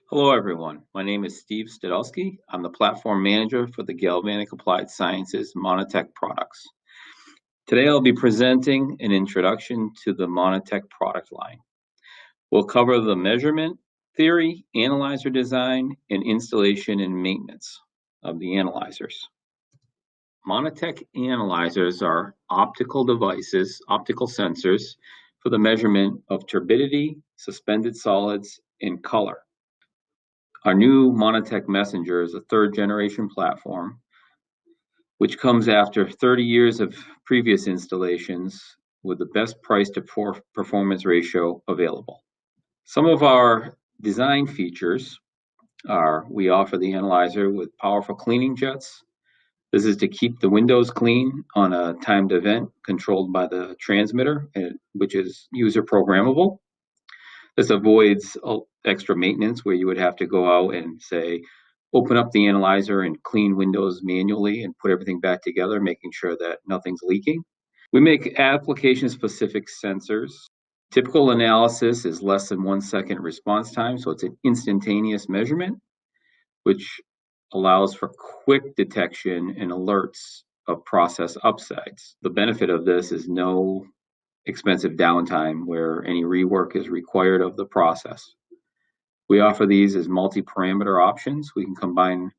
Hello, everyone. My name is Steve Stadowski. I'm the platform manager for the Galvanic Applied Sciences Monitek products. Today, I'll be presenting an introduction to the Monitek product line. We'll cover the measurement, theory, analyzer design, and installation and maintenance of the analyzers. Monitek analyzers are optical devices, optical sensors for the measurement of turbidity, suspended solids, and color. Our new Monitek Messenger is a third generation platform, which comes after 30 years of previous installations with the best price to performance ratio available. Some of our design features are we offer the analyzer with powerful cleaning jets. This is to keep the windows clean on a timed event controlled by the transmitter, which is user programmable. This avoids extra maintenance where you would have to go out and say, open up the analyzer and clean windows manually and put everything back together, making sure that nothing's leaking. We make application-specific sensors. Typical analysis is less than 1 second response time, so it's an instantaneous measurement, which allows for quick detection and alerts of process upsides. The benefit of this is no expensive downtime where any rework is required of the process. We offer these as multi-parameter options. We can combine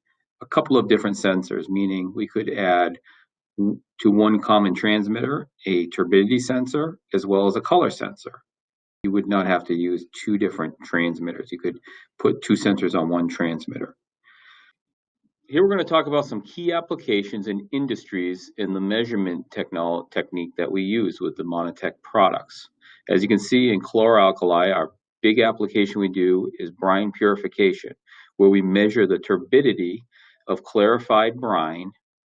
a couple of different sensors, meaning we could add to one common transmitter a turbidity sensor as well as a color sensor. You would not have to use two different transmitters. You could put two sensors on one transmitter. Here we're going to talk about some key applications and industries in the measurement technique that we use with the Monitek products. As you can see in chloralkali, our big application we do is brine purification, where we measure the turbidity of clarified brine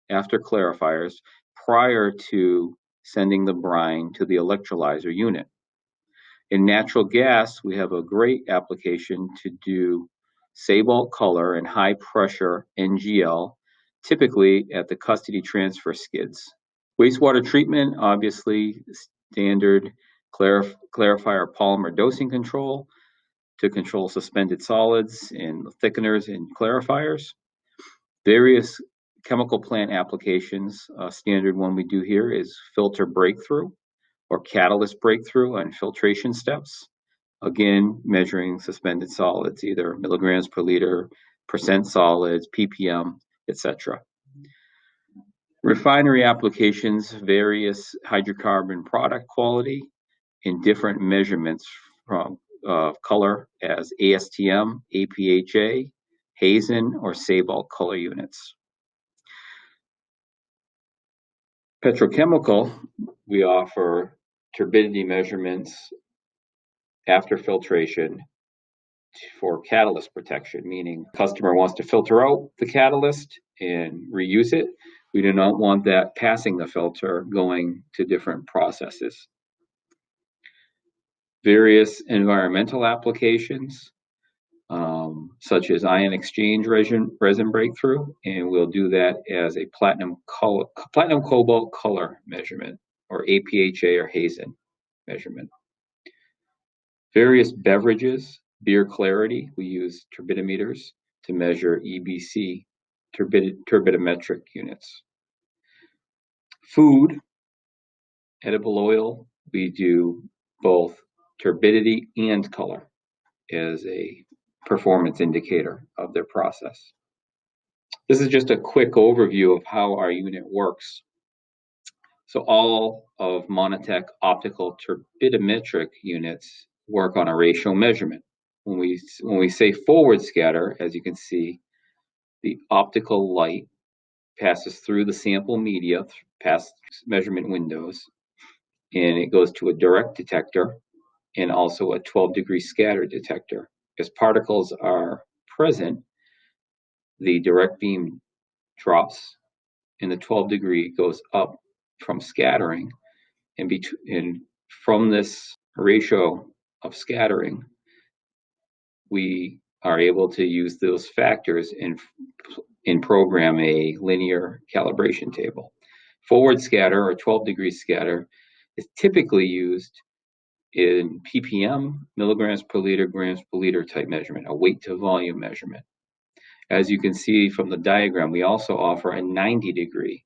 after clarifiers prior to sending the brine to the electrolyzer unit. In natural gas, we have a great application to do Sabalt color and high pressure NGL, typically at the custody transfer skids. Wastewater treatment, obviously standard clarifier polymer dosing control to control suspended solids and thickeners and clarifiers. Various chemical plant applications, standard one we do here is filter breakthrough or catalyst breakthrough on filtration steps. Again, measuring suspended solids, either milligrams per liter, percent solids, ppm, etc. Refinery applications, various hydrocarbon product quality in different measurements from color as ASTM, APHA, Hazen, or Sabalt color units. Petrochemical, we offer turbidity measurements after filtration for catalyst protection, meaning customer wants to filter out the catalyst and reuse it. We do not want that passing the filter going to different processes. Various environmental applications, such as ion exchange resin breakthrough, and we'll do that as a platinum cobalt color measurement, or APHA or Hazen measurement. Various beverages, beer clarity, we use turbidimeters to measure EBC, turbidimetric units. Food, edible oil, we do both turbidity and color as a performance indicator of their process. This is just a quick overview of how our unit works. So all of Monitek optical turbidimetric units work on a ratio measurement. When we say forward scatter, as you can see, the optical light passes through the sample media, past measurement windows, and it goes to a direct detector and also a 12-degree scatter detector. As particles are present, the direct beam drops and the 12-degree goes up from scattering, and from this ratio of scattering, we are able to use those factors and program a linear calibration table. Forward scatter or 12-degree scatter is typically used in ppm, milligrams per liter, grams per liter type measurement, a weight to volume measurement. As you can see from the diagram, we also offer a 90-degree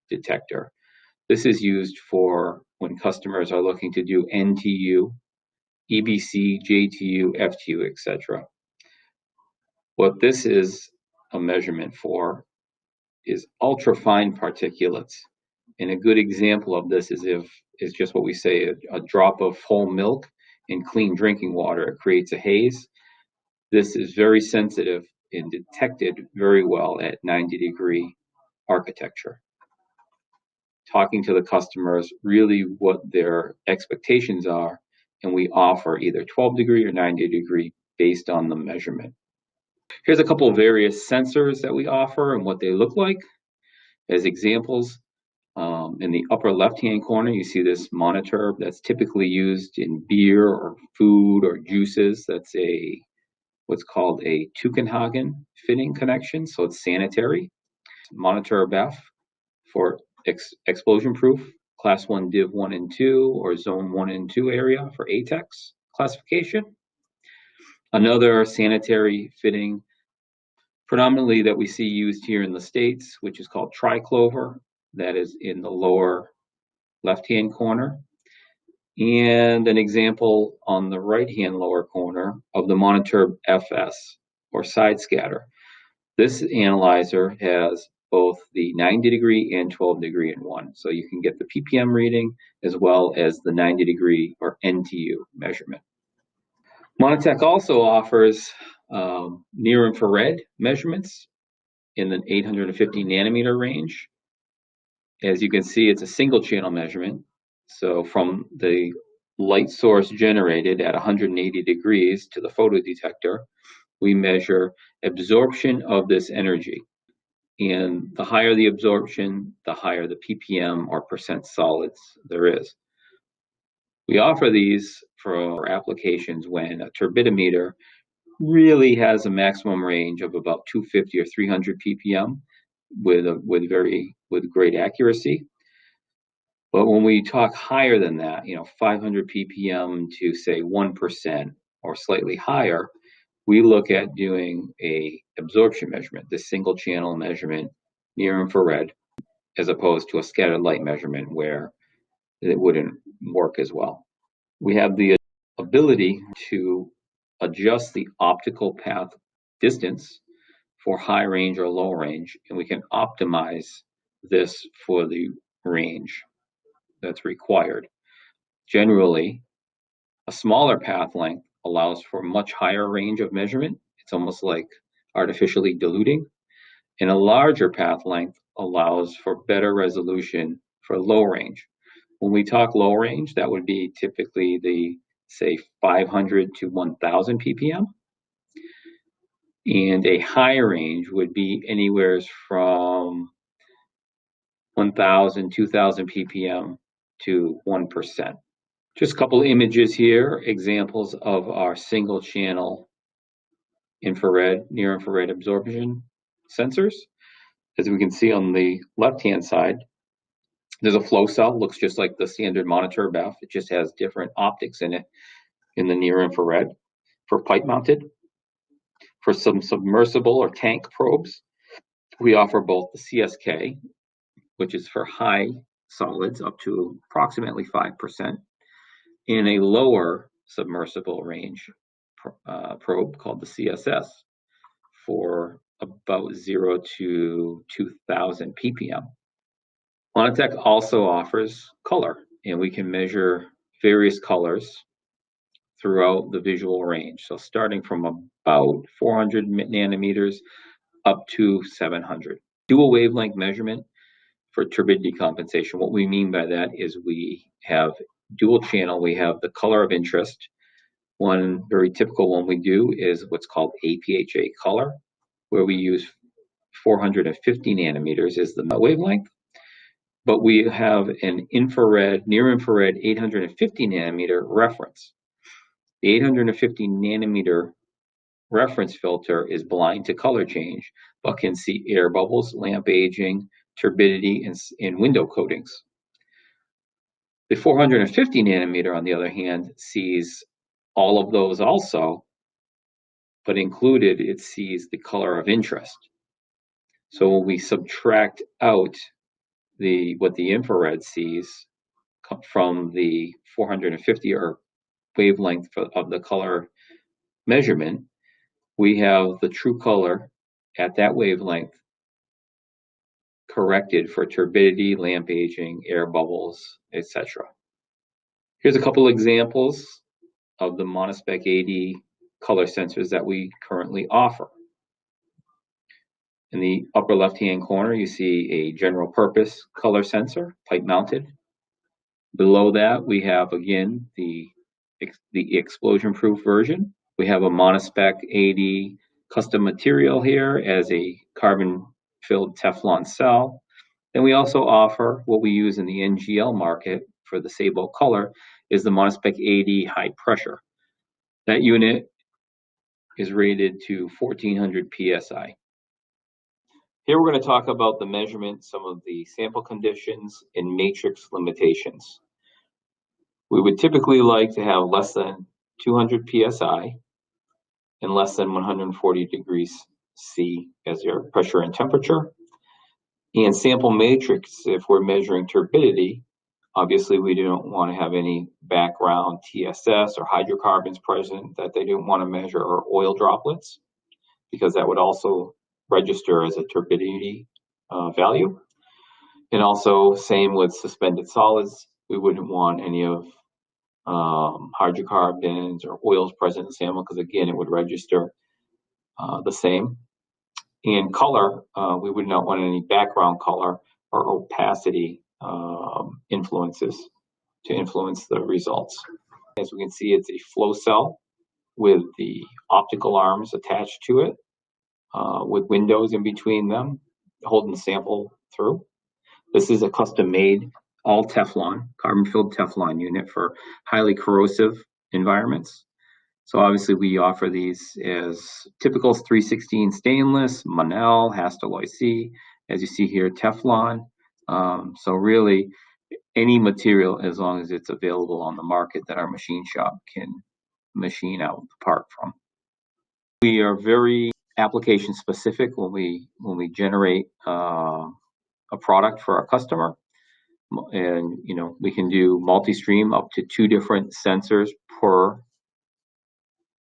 detector. This is used for when customers are looking to do NTU, EBC, JTU, FTU, etc. What this is a measurement for is ultrafine particulates. And a good example of this is just what we say, a drop of whole milk in clean drinking water. It creates a haze. This is very sensitive and detected very well at 90-degree architecture. Talking to the customers really what their expectations are, and we offer either 12-degree or 90-degree based on the measurement. Here's a couple of various sensors that we offer and what they look like. As examples, in the upper left-hand corner, you see this monitor that's typically used in beer or food or juices. That's what's called a Tugendhagen fitting connection, so it's sanitary. Monitor BEF for explosion proof, class 1 div 1 and 2 or zone 1 and 2 area for ATEX classification. Another sanitary fitting predominantly that we see used here in the States, which is called triclover, that is in the lower left-hand corner. And an example on the right-hand lower corner of the Monitor FS or side scatter. This analyzer has both the 90-degree and 12-degree in one. So you can get the ppm reading as well as the 90-degree or NTU measurement. Monitek also offers near-infrared measurements in the 850 nanometer range. As you can see, it's a single channel measurement. So from the light source generated at 180 degrees to the photodetector, we measure absorption of this energy. And the higher the absorption, the higher the ppm or percent solids there is. We offer these for applications when a turbidimeter really has a maximum range of about 250 or 300 ppm with great accuracy. But when we talk higher than that, 500 ppm to say 1% or slightly higher, we look at doing a absorption measurement, the single channel measurement near infrared, as opposed to a scattered light measurement where it wouldn't work as well. We have the ability to adjust the optical path distance for high range or low range, and we can optimize this for the range that's required. Generally, a smaller path length allows for much higher range of measurement. It's almost like artificially diluting. And a larger path length allows for better resolution for low range. When we talk low range, that would be typically the, say, 500 to 1000 ppm. And a high range would be anywhere from 1000, 2000 ppm to 1%. Just a couple of images here, examples of our single channel infrared, near infrared absorption sensors. As we can see on the left-hand side, there's a flow cell, looks just like the standard monitor BEF. It just has different optics in it in the near infrared for pipe mounted. For some submersible or tank probes, we offer both the CSK, which is for high solids up to approximately 5%, and a lower submersible range probe called the CSS for about 0 to 2000 ppm. Monitek also offers color, and we can measure various colors throughout the visual range. So starting from about 400 nanometers up to 700. Dual wavelength measurement for turbidity compensation. What we mean by that is we have dual channel. We have the color of interest. One very typical one we do is what's called APHA color, where we use 450 nanometers is the wavelength. But we have an infrared, near infrared 850 nanometer reference. The 850 nanometer reference filter is blind to color change, but can see air bubbles, lamp aging, turbidity, and window coatings. The 450 nanometer, on the other hand, sees all of those also, but included, it sees the color of interest. So when we subtract out what the infrared sees from the 450 or wavelength of the color measurement, we have the true color at that wavelength corrected for turbidity, lamp aging, air bubbles, etc. Here's a couple examples of the Monitek 80 color sensors that we currently offer. In the upper left-hand corner, you see a general purpose color sensor, pipe mounted. Below that, we have, again, the explosion-proof version. We have a Monitek 80 custom material here as a carbon-filled Teflon cell. Then we also offer what we use in the NGL market for the Sabo color is the Monitek 80 high pressure. That unit is rated to 1400 PSI. Here we're going to talk about the measurement, some of the sample conditions, and matrix limitations. We would typically like to have less than 200 PSI and less than 140 degrees C as your pressure and temperature. And sample matrix, if we're measuring turbidity, obviously we don't want to have any background TSS or hydrocarbons present that they don't want to measure, or oil droplets, because that would also register as a turbidity value. And also, same with suspended solids, we wouldn't want any of hydrocarbons or oils present in the sample, because again, it would register the same. And color, we would not want any background color or opacity influences to influence the results. As we can see, it's a flow cell with the optical arms attached to it, with windows in between them, holding the sample through. This is a custom-made, all Teflon, carbon-filled Teflon unit for highly corrosive environments. So obviously we offer these as typical 316 stainless, Monel, Hastelloy C, as you see here, Teflon. So really any material, as long as it's available on the market, that our machine shop can machine out the part from. We are very application specific when we generate a product for our customer. And we can do multi-stream up to 2 different sensors per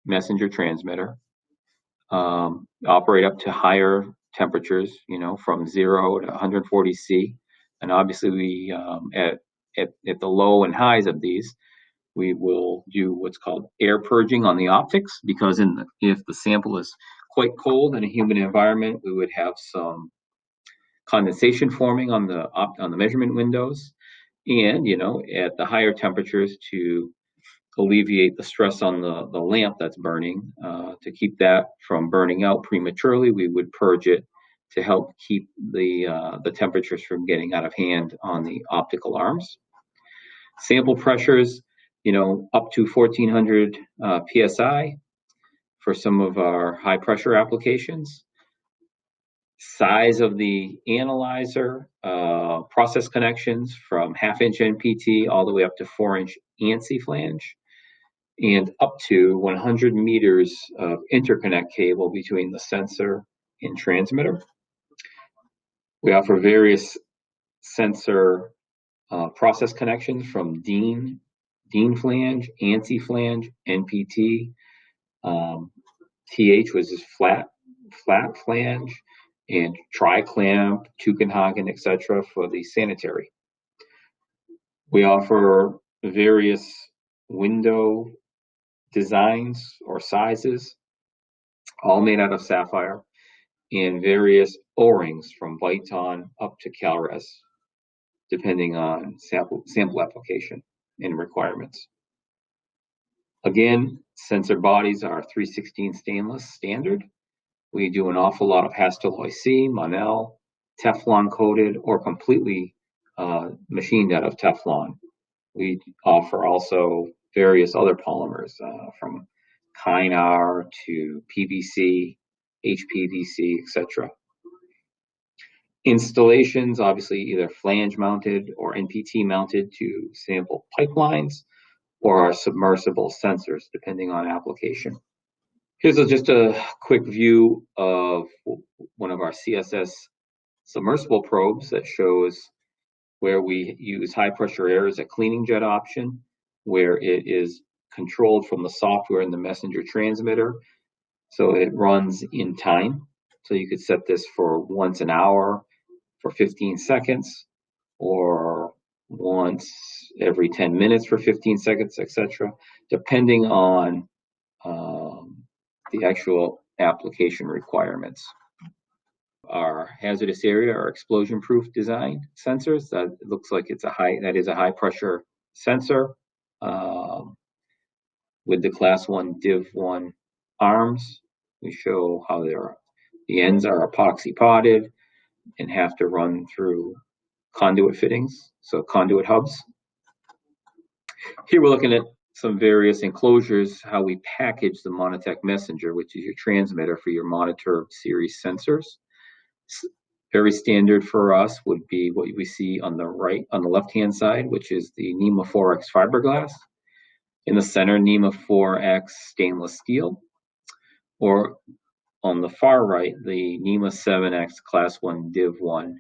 messenger transmitter, operate up to higher temperatures, from 0 to 140 C. And obviously we at the low and highs of these, we will do what's called air purging on the optics, because if the sample is quite cold in a humid environment, we would have some condensation forming on the measurement windows. And at the higher temperatures, to alleviate the stress on the lamp that's burning, to keep that from burning out prematurely, we would purge it to help keep the temperatures from getting out of hand on the optical arms. Sample pressures, up to 1400 PSI for some of our high pressure applications. Size of the analyzer, process connections from 1/2-inch NPT all the way up to 4-inch ANSI flange, and up to 100 meters of interconnect cable between the sensor and transmitter. We offer various sensor process connections from DIN flange, ANSI flange, NPT, TH was just flat flange, and tri-clamp, Tugendhagen, etc. for the sanitary. We offer various window designs or sizes, all made out of sapphire, and various O-rings from Viton up to Calres, depending on sample application and requirements. Again, sensor bodies are 316 stainless standard. We do an awful lot of Hastelloy C, Monel, Teflon coated, or completely machined out of Teflon. We offer also various other polymers, from Kynar to PVC, HPVC, etc. Installations, obviously either flange mounted or NPT mounted to sample pipelines or our submersible sensors, depending on application. Here's just a quick view of one of our CSS submersible probes that shows where we use high pressure air as a cleaning jet option, where it is controlled from the software in the messenger transmitter. So it runs in time. So you could set this for once an hour for 15 seconds, or once every 10 minutes for 15 seconds, etc., depending on the actual application requirements. Our hazardous area or explosion proof design sensors, that looks like it's that is a high pressure sensor with the class 1 div 1 arms. We show how the ends are epoxy potted and have to run through conduit fittings, so conduit hubs. Here we're looking at some various enclosures, how we package the Monitek messenger, which is your transmitter for your monitor series sensors. Very standard for us would be what we see on the left-hand side, which is the NEMA 4X fiberglass. In the center, NEMA 4X stainless steel. Or on the far right, the NEMA 7X Class 1 Div 1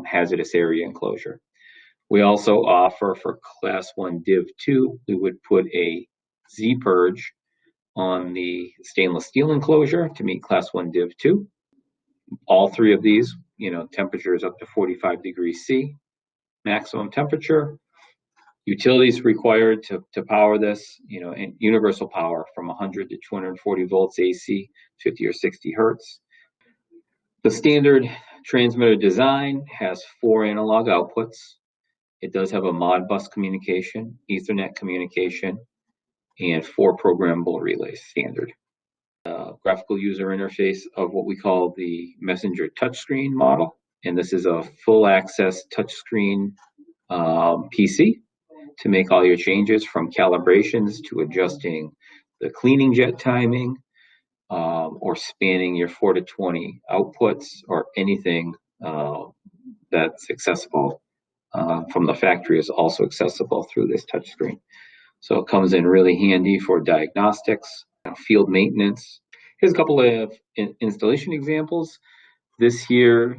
hazardous area enclosure. We also offer for Class 1 Div 2, we would put a Z-purge on the stainless steel enclosure to meet Class 1 Div 2. All three of these, temperatures up to 45 degrees C, maximum temperature. Utilities required to power this, and universal power from 100 to 240 volts AC, 50 or 60 hertz. The standard transmitter design has 4 analog outputs. It does have a Modbus communication, Ethernet communication, and 4 programmable relays standard. Graphical user interface of what we call the messenger touchscreen model. And this is a full access touchscreen PC to make all your changes, from calibrations to adjusting the cleaning jet timing, or spanning your 4 to 20 outputs, or anything that's accessible from the factory is also accessible through this touchscreen. So it comes in really handy for diagnostics, field maintenance. Here's a couple of installation examples. This here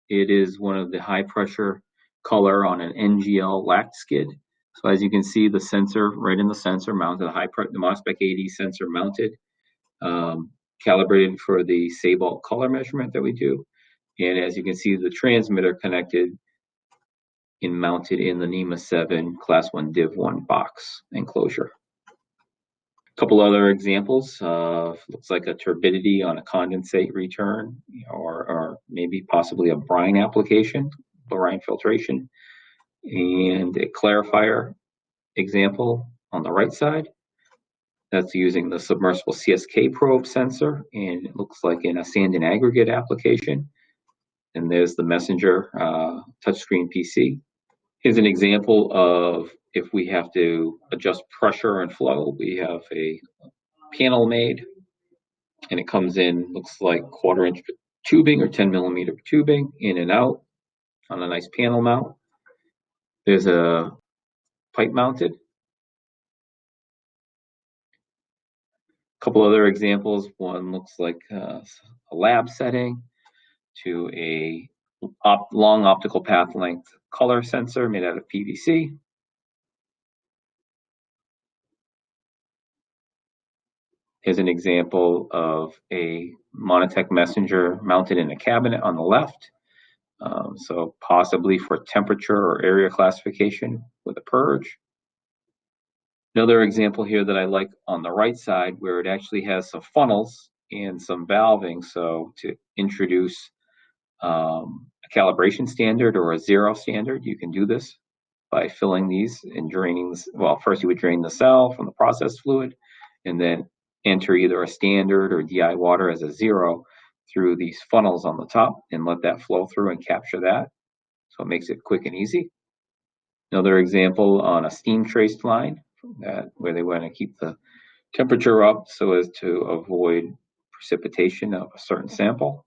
it is one of the high pressure color on an NGL LACT skid. So as you can see, the sensor right in the sensor mounted, the MOSPEC AD sensor mounted, calibrated for the Sabalt color measurement that we do. And as you can see, the transmitter connected and mounted in the NEMA 7 Class 1 Div 1 box enclosure. A couple other examples. Looks like a turbidity on a condensate return, or maybe possibly a brine application, brine filtration, and a clarifier example on the right side. That's using the submersible CSK probe sensor, and it looks like in a sand and aggregate application. And there's the messenger touchscreen PC. Here's an example of if we have to adjust pressure and flow. We have a panel made, and it comes in, looks like 1/4 inch tubing or 10 millimeter tubing in and out on a nice panel mount. There's a pipe mounted. A couple other examples. One looks like a lab setting to a long optical path length color sensor made out of PVC. Here's an example of a Monitek messenger mounted in a cabinet on the left. So possibly for temperature or area classification with a purge. Another example here that I like on the right side, where it actually has some funnels and some valving. So to introduce a calibration standard or a 0 standard, you can do this by filling these and draining. Well, first you would drain the cell from the process fluid, and then enter either a standard or DI water as a 0 through these funnels on the top, and let that flow through and capture that. So it makes it quick and easy. Another example on a steam traced line, where they want to keep the temperature up so as to avoid precipitation of a certain sample.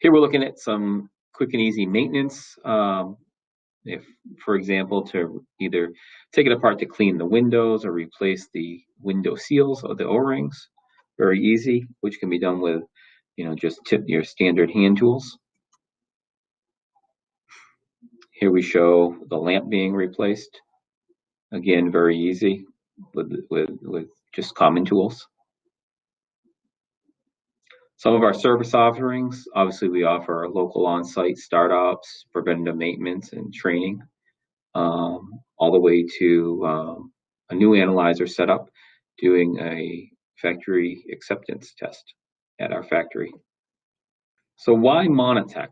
Here we're looking at some quick and easy maintenance. If, for example, to either take it apart to clean the windows or replace the window seals or the O-rings, very easy, which can be done with, just your standard hand tools. Here we show the lamp being replaced. Again, very easy with just common tools. Some of our service offerings, obviously we offer local on-site startups, preventive maintenance and training, all the way to a new analyzer setup, doing a factory acceptance test at our factory. So why Monitek?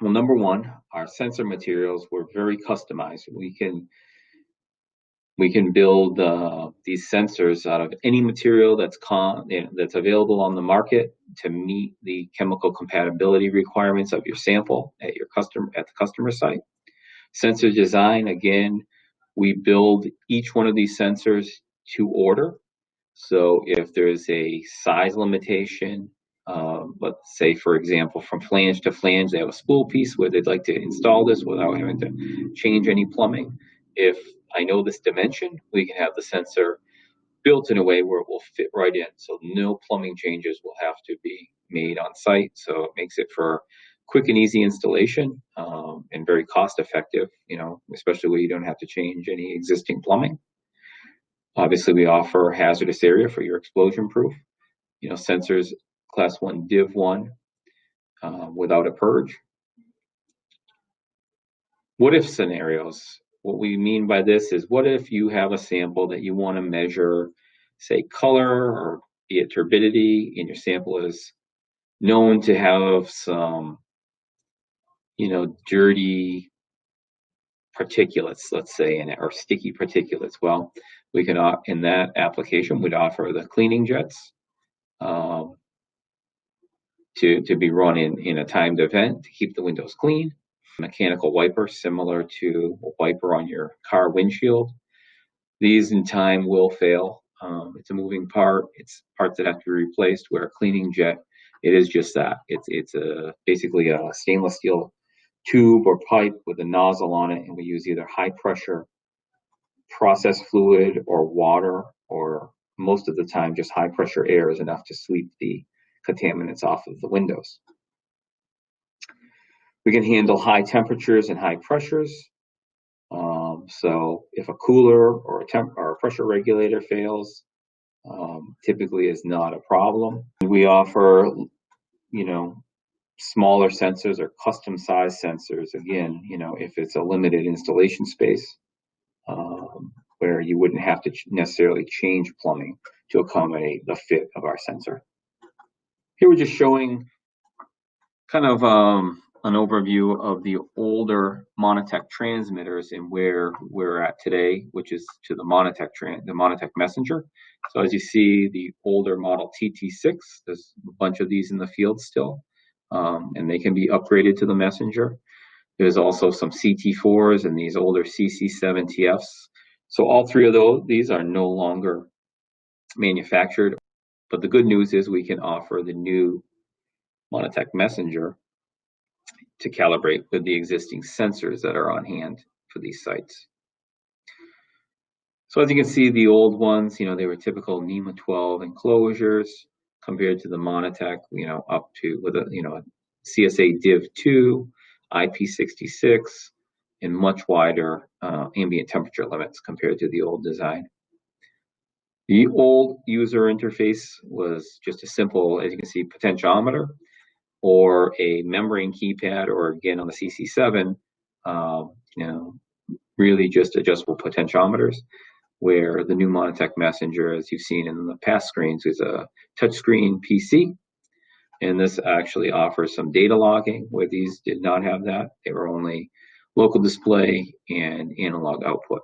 Well, number one, our sensor materials were very customized. We can build these sensors out of any material that's available on the market to meet the chemical compatibility requirements of your sample at the customer site. Sensor design, again, we build each one of these sensors to order. So if there's a size limitation, let's say, for example, from flange to flange, they have a spool piece where they'd like to install this without having to change any plumbing. If I know this dimension, we can have the sensor built in a way where it will fit right in. So no plumbing changes will have to be made on site. So it makes it for quick and easy installation, and very cost effective, especially where you don't have to change any existing plumbing. Obviously, we offer hazardous area for your explosion proof. Sensors class 1, div 1, without a purge. What if scenarios? What we mean by this is, what if you have a sample that you want to measure, say, color or be it turbidity, and your sample is known to have some, dirty particulates, let's say, in it, or sticky particulates. Well, we can, in that application, we'd offer the cleaning jets to be run in a timed event to keep the windows clean. Mechanical wiper, similar to a wiper on your car windshield. These in time will fail. It's a moving part. It's parts that have to be replaced, where a cleaning jet, it is just that. It's basically a stainless steel tube or pipe with a nozzle on it, and we use either high pressure process fluid or water, or most of the time just high pressure air is enough to sweep the contaminants off of the windows. We can handle high temperatures and high pressures. So if a cooler or a pressure regulator fails, typically is not a problem. We offer, smaller sensors or custom size sensors. Again, if it's a limited installation space, where you wouldn't have to necessarily change plumbing to accommodate the fit of our sensor. Here we're just showing kind of an overview of the older Monitek transmitters and where we're at today, which is to the Monitek Messenger. So as you see, the older model TT6, there's a bunch of these in the field still, and they can be upgraded to the Messenger. There's also some CT4s and these older CC7TFs. So all three of these are no longer manufactured. But the good news is we can offer the new Monitek Messenger to calibrate with the existing sensors that are on hand for these sites. So as you can see, the old ones, they were typical NEMA 12 enclosures compared to the Monitek, up to with a, CSA Div 2, IP66, and much wider ambient temperature limits compared to the old design. The old user interface was just a simple, as you can see, potentiometer or a membrane keypad, or again on the CC7, really just adjustable potentiometers, where the new Monitek Messenger, as you've seen in the past screens, is a touchscreen PC. And this actually offers some data logging, where these did not have that. They were only local display and analog output.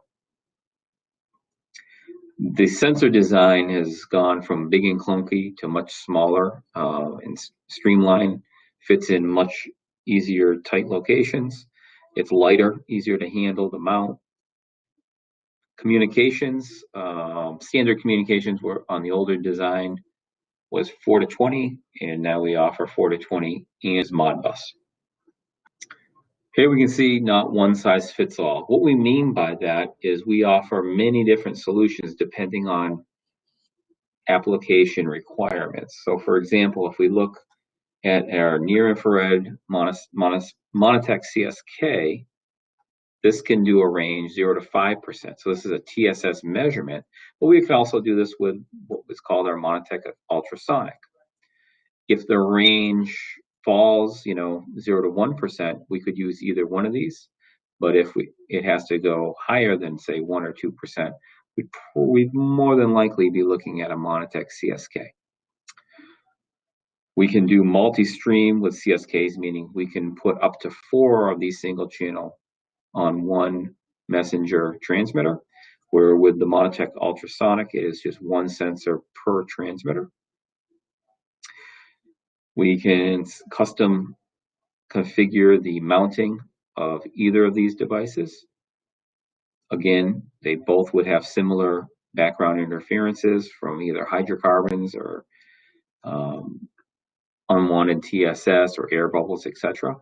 The sensor design has gone from big and clunky to much smaller and streamlined, fits in much easier, tight locations. It's lighter, easier to handle the mount. Communications, standard communications were on the older design was 4 to 20, and now we offer 4 to 20 and Modbus. Here we can see not one size fits all. What we mean by that is we offer many different solutions depending on application requirements. So for example, if we look at our near-infrared Monitek CSK, this can do a range 0 to 5%. So this is a TSS measurement, but we can also do this with what was called our Monitek ultrasonic. If the range falls, 0 to 1%, we could use either one of these. But if it has to go higher than, say, 1 or 2%, we'd more than likely be looking at a Monitek CSK. We can do multi-stream with CSKs, meaning we can put up to 4 of these single channel on one messenger transmitter, where with the Monitek ultrasonic, it is just one sensor per transmitter. We can custom configure the mounting of either of these devices. Again, they both would have similar background interferences from either hydrocarbons or unwanted TSS or air bubbles, etc.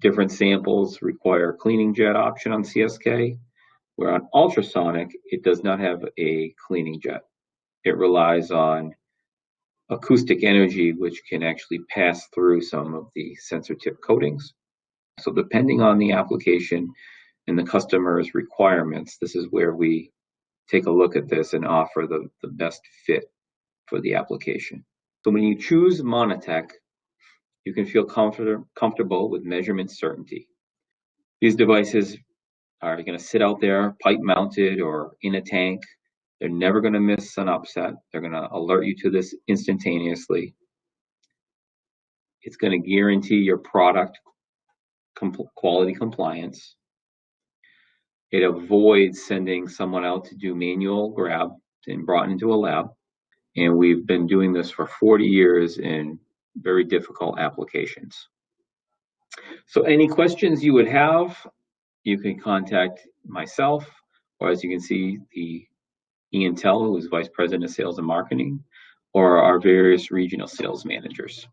Different samples require cleaning jet option on CSK, where on ultrasonic, it does not have a cleaning jet. It relies on acoustic energy, which can actually pass through some of the sensor tip coatings. So depending on the application and the customer's requirements, this is where we take a look at this and offer the best fit for the application. So when you choose Monitek, you can feel comfortable with measurement certainty. These devices are going to sit out there pipe mounted or in a tank. They're never going to miss an upset. They're going to alert you to this instantaneously. It's going to guarantee your product quality compliance. It avoids sending someone out to do manual grab and brought into a lab. And we've been doing this for 40 years in very difficult applications. So any questions you would have, you can contact myself, or as you can see, the Ian Tell, who is Vice President of Sales and Marketing, or our various regional sales managers.